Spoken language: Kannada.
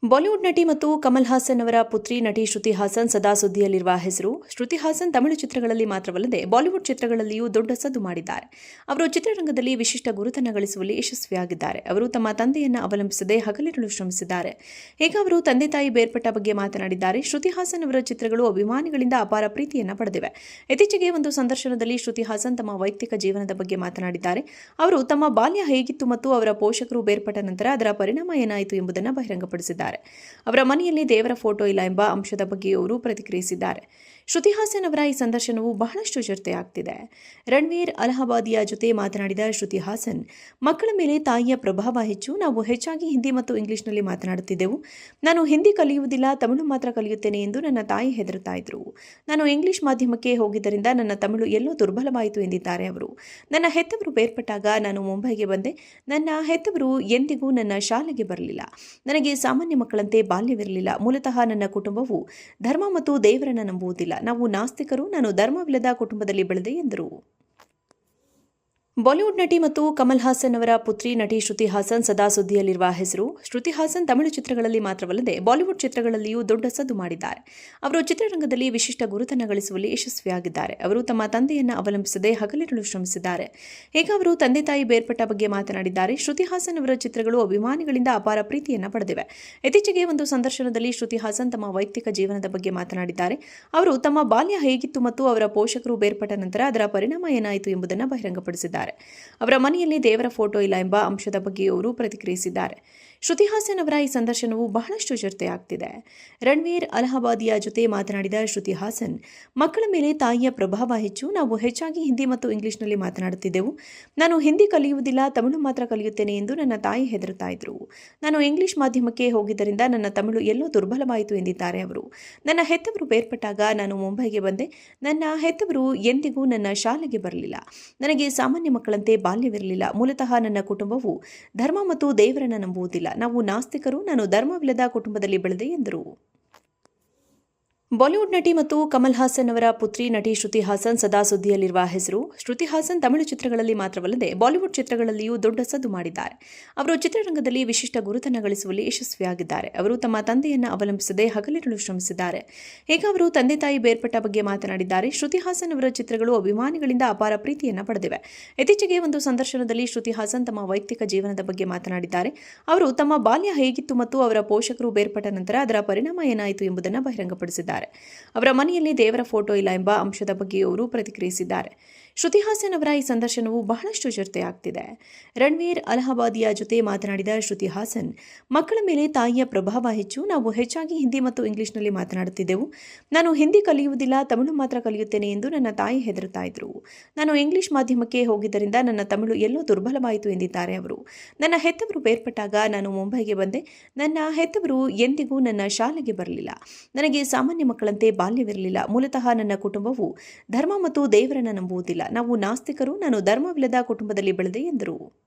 ಬಾಲಿವುಡ್ ನಟಿ ಮತ್ತು ಕಮಲ್ ಹಾಸನ್ ಅವರ ಪುತ್ರಿ ನಟಿ ಶ್ರುತಿ ಹಾಸನ್ ಸದಾ ಸುದ್ದಿಯಲ್ಲಿರುವ ಹೆಸರು. ಶ್ರುತಿ ಹಾಸನ್ ತಮಿಳು ಚಿತ್ರಗಳಲ್ಲಿ ಮಾತ್ರವಲ್ಲದೆ ಬಾಲಿವುಡ್ ಚಿತ್ರಗಳಲ್ಲಿಯೂ ದೊಡ್ಡ ಸದ್ದು ಮಾಡಿದ್ದಾರೆ. ಅವರು ಚಿತ್ರರಂಗದಲ್ಲಿ ವಿಶಿಷ್ಟ ಗುರುತನ್ನು ಗಳಿಸುವಲ್ಲಿ ಯಶಸ್ವಿಯಾಗಿದ್ದಾರೆ. ಅವರು ತಮ್ಮ ತಂದೆಯನ್ನು ಅವಲಂಬಿಸದೆ ಹಗಲಿರುಳು ಶ್ರಮಿಸಿದ್ದಾರೆ. ಈಗ ಅವರು ತಂದೆ ತಾಯಿ ಬೇರ್ಪಟ್ಟ ಬಗ್ಗೆ ಮಾತನಾಡಿದ್ದಾರೆ. ಶ್ರುತಿ ಹಾಸನ್ ಅವರ ಚಿತ್ರಗಳು ಅಭಿಮಾನಿಗಳಿಂದ ಅಪಾರ ಪ್ರೀತಿಯನ್ನು ಪಡೆದಿವೆ. ಇತ್ತೀಚೆಗೆ ಒಂದು ಸಂದರ್ಶನದಲ್ಲಿ ಶ್ರುತಿ ಹಾಸನ್ ತಮ್ಮ ವೈಯಕ್ತಿಕ ಜೀವನದ ಬಗ್ಗೆ ಮಾತನಾಡಿದ್ದಾರೆ. ಅವರು ತಮ್ಮ ಬಾಲ್ಯ ಹೇಗಿತ್ತು ಮತ್ತು ಅವರ ಪೋಷಕರು ಬೇರ್ಪಟ್ಟ ನಂತರ ಅದರ ಪರಿಣಾಮ ಏನಾಯಿತು ಎಂಬುದನ್ನು ಬಹಿರಂಗಪಡಿಸಿದ್ದಾರೆ. ಅವರ ಮನೆಯಲ್ಲಿ ದೇವರ ಫೋಟೋ ಇಲ್ಲ ಎಂಬ ಅಂಶದ ಬಗ್ಗೆ ಅವರು ಪ್ರತಿಕ್ರಿಯಿಸಿದ್ದಾರೆ. ಶ್ರುತಿ ಹಾಸನ್ ಅವರ ಈ ಸಂದರ್ಶನವು ಬಹಳಷ್ಟು ಚರ್ಚೆಯಾಗ್ತಿದೆ. ರಣವೀರ್ ಅಲಹಾಬಾದಿಯ ಜೊತೆ ಮಾತನಾಡಿದ ಶ್ರುತಿ ಹಾಸನ್, ಮಕ್ಕಳ ಮೇಲೆ ತಾಯಿಯ ಪ್ರಭಾವ ಹೆಚ್ಚು. ನಾವು ಹೆಚ್ಚಾಗಿ ಹಿಂದಿ ಮತ್ತು ಇಂಗ್ಲಿಷ್ನಲ್ಲಿ ಮಾತನಾಡುತ್ತಿದ್ದೆವು. ನಾನು ಹಿಂದಿ ಕಲಿಯುವುದಿಲ್ಲ, ತಮಿಳು ಮಾತ್ರ ಕಲಿಯುತ್ತೇನೆ ಎಂದು ನನ್ನ ತಾಯಿ ಹೆದರುತ್ತಾ ಇದ್ರು. ನಾನು ಇಂಗ್ಲಿಷ್ ಮಾಧ್ಯಮಕ್ಕೆ ಹೋಗಿದ್ದರಿಂದ ನನ್ನ ತಮಿಳು ಎಲ್ಲೋ ದುರ್ಬಲವಾಯಿತು ಎಂದಿದ್ದಾರೆ ಅವರು. ನನ್ನ ಹೆತ್ತವರು ಬೇರ್ಪಟ್ಟಾಗ ನಾನು ಮುಂಬೈಗೆ ಬಂದೆ. ನನ್ನ ಹೆತ್ತವರು ಎಂದಿಗೂ ನನ್ನ ಶಾಲೆಗೆ ಬರಲಿಲ್ಲ. ನನಗೆ ಸಾಮಾನ್ಯ ಮಕ್ಕಳಂತೆ ಬಾಲ್ಯವಿರಲಿಲ್ಲ. ಮೂಲತಃ ನನ್ನ ಕುಟುಂಬವು ಧರ್ಮ ಮತ್ತು ದೇವರನ್ನು ನಂಬುವುದಿಲ್ಲ. ನಾವು ನಾಸ್ತಿಕರು. ನಾನು ಧರ್ಮವಿಲ್ಲದ ಕುಟುಂಬದಲ್ಲಿ ಬೆಳೆದೆ ಎಂದರು. ಬಾಲಿವುಡ್ ನಟಿ ಮತ್ತು ಕಮಲ್ ಹಾಸನ್ ಅವರ ಪುತ್ರಿ ನಟಿ ಶ್ರುತಿ ಹಾಸನ್ ಸದಾ ಸುದ್ದಿಯಲ್ಲಿರುವ ಹೆಸರು. ಶ್ರುತಿ ಹಾಸನ್ ತಮಿಳು ಚಿತ್ರಗಳಲ್ಲಿ ಮಾತ್ರವಲ್ಲದೆ ಬಾಲಿವುಡ್ ಚಿತ್ರಗಳಲ್ಲಿಯೂ ದೊಡ್ಡ ಸದ್ದು ಮಾಡಿದ್ದಾರೆ. ಅವರು ಚಿತ್ರರಂಗದಲ್ಲಿ ವಿಶಿಷ್ಟ ಗುರುತನ್ನು ಗಳಿಸುವಲ್ಲಿ ಯಶಸ್ವಿಯಾಗಿದ್ದಾರೆ. ಅವರು ತಮ್ಮ ತಂದೆಯನ್ನು ಅವಲಂಬಿಸದೆ ಹಗಲಿರುಳು ಶ್ರಮಿಸಿದ್ದಾರೆ. ಈಗ ಅವರು ತಂದೆ ತಾಯಿ ಬೇರ್ಪಟ್ಟ ಬಗ್ಗೆ ಮಾತನಾಡಿದ್ದಾರೆ. ಶ್ರುತಿ ಹಾಸನ್ ಅವರ ಚಿತ್ರಗಳು ಅಭಿಮಾನಿಗಳಿಂದ ಅಪಾರ ಪ್ರೀತಿಯನ್ನು ಪಡೆದಿವೆ. ಇತ್ತೀಚೆಗೆ ಒಂದು ಸಂದರ್ಶನದಲ್ಲಿ ಶ್ರುತಿ ಹಾಸನ್ ತಮ್ಮ ವೈಯಕ್ತಿಕ ಜೀವನದ ಬಗ್ಗೆ ಮಾತನಾಡಿದ್ದಾರೆ. ಅವರು ತಮ್ಮ ಬಾಲ್ಯ ಹೇಗಿತ್ತು ಮತ್ತು ಅವರ ಪೋಷಕರು ಬೇರ್ಪಟ್ಟ ನಂತರ ಅದರ ಪರಿಣಾಮ ಏನಾಯಿತು ಎಂಬುದನ್ನು ಬಹಿರಂಗಪಡಿಸಿದ್ದಾರೆ. ಅವರ ಮನೆಯಲ್ಲಿ ದೇವರ ಫೋಟೋ ಇಲ್ಲ ಎಂಬ ಅಂಶದ ಬಗ್ಗೆ ಅವರು ಪ್ರತಿಕ್ರಿಯಿಸಿದ್ದಾರೆ. ಶ್ರುತಿ ಹಾಸನ್ ಅವರ ಈ ಸಂದರ್ಶನವು ಬಹಳಷ್ಟು ಚರ್ಚೆಯಾಗ್ತಿದೆ. ರಣವೀರ್ ಅಲಹಾಬಾದಿಯ ಜೊತೆ ಮಾತನಾಡಿದ ಶ್ರುತಿ ಹಾಸನ್, ಮಕ್ಕಳ ಮೇಲೆ ತಾಯಿಯ ಪ್ರಭಾವ ಹೆಚ್ಚು. ನಾವು ಹೆಚ್ಚಾಗಿ ಹಿಂದಿ ಮತ್ತು ಇಂಗ್ಲಿಷ್ನಲ್ಲಿ ಮಾತನಾಡುತ್ತಿದ್ದೆವು. ನಾನು ಹಿಂದಿ ಕಲಿಯುವುದಿಲ್ಲ, ತಮಿಳು ಮಾತ್ರ ಕಲಿಯುತ್ತೇನೆ ಎಂದು ನನ್ನ ತಾಯಿ ಹೆದರುತ್ತಾ ಇದ್ರು. ನಾನು ಇಂಗ್ಲಿಷ್ ಮಾಧ್ಯಮಕ್ಕೆ ಹೋಗಿದ್ದರಿಂದ ನನ್ನ ತಮಿಳು ಎಲ್ಲೋ ದುರ್ಬಲವಾಯಿತು ಎಂದಿದ್ದಾರೆ ಅವರು. ನನ್ನ ಹೆತ್ತವರು ಬೇರ್ಪಟ್ಟಾಗ ನಾನು ಮುಂಬೈಗೆ ಬಂದೆ. ನನ್ನ ಹೆತ್ತವರು ಎಂದಿಗೂ ನನ್ನ ಶಾಲೆಗೆ ಬರಲಿಲ್ಲ. ನನಗೆ ಸಾಮಾನ್ಯ ಮಕ್ಕಳಂತೆ ಬಾಲ್ಯವಿರಲಿಲ್ಲ. ಮೂಲತಃ ನನ್ನ ಕುಟುಂಬವು ಧರ್ಮ ಮತ್ತು ದೇವರನ್ನು ನಂಬುವುದಿಲ್ಲ. ನಾವು ನಾಸ್ತಿಕರು. ನಾನು ಧರ್ಮವಿಲ್ಲದ ಕುಟುಂಬದಲ್ಲಿ ಬೆಳೆದೆ ಎಂದರು. ಬಾಲಿವುಡ್ ನಟಿ ಮತ್ತು ಕಮಲ್ ಹಾಸನ್ ಅವರ ಪುತ್ರಿ ನಟಿ ಶ್ರುತಿ ಹಾಸನ್ ಸದಾ ಸುದ್ದಿಯಲ್ಲಿರುವ ಹೆಸರು. ಶ್ರುತಿ ಹಾಸನ್ ತಮಿಳು ಚಿತ್ರಗಳಲ್ಲಿ ಮಾತ್ರವಲ್ಲದೆ ಬಾಲಿವುಡ್ ಚಿತ್ರಗಳಲ್ಲಿಯೂ ದೊಡ್ಡ ಸದ್ದು ಮಾಡಿದ್ದಾರೆ. ಅವರು ಚಿತ್ರರಂಗದಲ್ಲಿ ವಿಶಿಷ್ಟ ಗುರುತನ್ನು ಗಳಿಸುವಲ್ಲಿ ಯಶಸ್ವಿಯಾಗಿದ್ದಾರೆ. ಅವರು ತಮ್ಮ ತಂದೆಯನ್ನು ಅವಲಂಬಿಸದೆ ಹಗಲಿರುಳು ಶ್ರಮಿಸಿದ್ದಾರೆ. ಈಗ ಅವರು ತಂದೆ ತಾಯಿ ಬೇರ್ಪಟ್ಟ ಬಗ್ಗೆ ಮಾತನಾಡಿದ್ದಾರೆ. ಶ್ರುತಿ ಹಾಸನ್ ಅವರ ಚಿತ್ರಗಳು ಅಭಿಮಾನಿಗಳಿಂದ ಅಪಾರ ಪ್ರೀತಿಯನ್ನು ಪಡೆದಿವೆ. ಇತ್ತೀಚೆಗೆ ಒಂದು ಸಂದರ್ಶನದಲ್ಲಿ ಶ್ರುತಿ ಹಾಸನ್ ತಮ್ಮ ವೈಯಕ್ತಿಕ ಜೀವನದ ಬಗ್ಗೆ ಮಾತನಾಡಿದ್ದಾರೆ. ಅವರು ತಮ್ಮ ಬಾಲ್ಯ ಹೇಗಿತ್ತು ಮತ್ತು ಅವರ ಪೋಷಕರು ಬೇರ್ಪಟ್ಟ ನಂತರ ಅದರ ಪರಿಣಾಮ ಏನಾಯಿತು ಎಂಬುದನ್ನು ಬಹಿರಂಗಪಡಿಸಿದ್ದಾರೆ. ಅವರ ಮನೆಯಲ್ಲಿ ದೇವರ ಫೋಟೋ ಇಲ್ಲ ಎಂಬ ಅಂಶದ ಬಗ್ಗೆ ಅವರು ಪ್ರತಿಕ್ರಿಯಿಸಿದ್ದಾರೆ. ಶ್ರುತಿ ಹಾಸನ್ ಅವರ ಈ ಸಂದರ್ಶನವು ಬಹಳಷ್ಟು ಚರ್ಚೆಯಾಗ್ತಿದೆ. ರಣವೀರ್ ಅಲಹಾಬಾದಿಯ ಜೊತೆ ಮಾತನಾಡಿದ ಶ್ರುತಿ ಹಾಸನ್, ಮಕ್ಕಳ ಮೇಲೆ ತಾಯಿಯ ಪ್ರಭಾವ ಹೆಚ್ಚು. ನಾವು ಹೆಚ್ಚಾಗಿ ಹಿಂದಿ ಮತ್ತು ಇಂಗ್ಲಿಷ್ನಲ್ಲಿ ಮಾತನಾಡುತ್ತಿದ್ದೆವು. ನಾನು ಹಿಂದಿ ಕಲಿಯುವುದಿಲ್ಲ, ತಮಿಳು ಮಾತ್ರ ಕಲಿಯುತ್ತೇನೆ ಎಂದು ನನ್ನ ತಾಯಿ ಹೆದರುತ್ತಾ ಇದ್ರು. ನಾನು ಇಂಗ್ಲಿಷ್ ಮಾಧ್ಯಮಕ್ಕೆ ಹೋಗಿದ್ದರಿಂದ ನನ್ನ ತಮಿಳು ಎಲ್ಲೋ ದುರ್ಬಲವಾಯಿತು ಎಂದಿದ್ದಾರೆ ಅವರು. ನನ್ನ ಹೆತ್ತವರು ಬೇರ್ಪಟ್ಟಾಗ ನಾನು ಮುಂಬೈಗೆ ಬಂದೆ. ನನ್ನ ಹೆತ್ತವರು ಎಂದಿಗೂ ನನ್ನ ಶಾಲೆಗೆ ಬರಲಿಲ್ಲ. ನನಗೆ ಸಾಮಾನ್ಯ ಮಕ್ಕಳಂತೆ ಬಾಲ್ಯವಿರಲಿಲ್ಲ. ಮೂಲತಃ ನನ್ನ ಕುಟುಂಬವು ಧರ್ಮ ಮತ್ತು ದೇವರನ್ನು ನಂಬುವುದಿಲ್ಲ. ನಾವು ನಾಸ್ತಿಕರು. ನಾನು ಧರ್ಮವಿಲ್ಲದ ಕುಟುಂಬದಲ್ಲಿ ಬೆಳೆದೆ ಎಂದರು.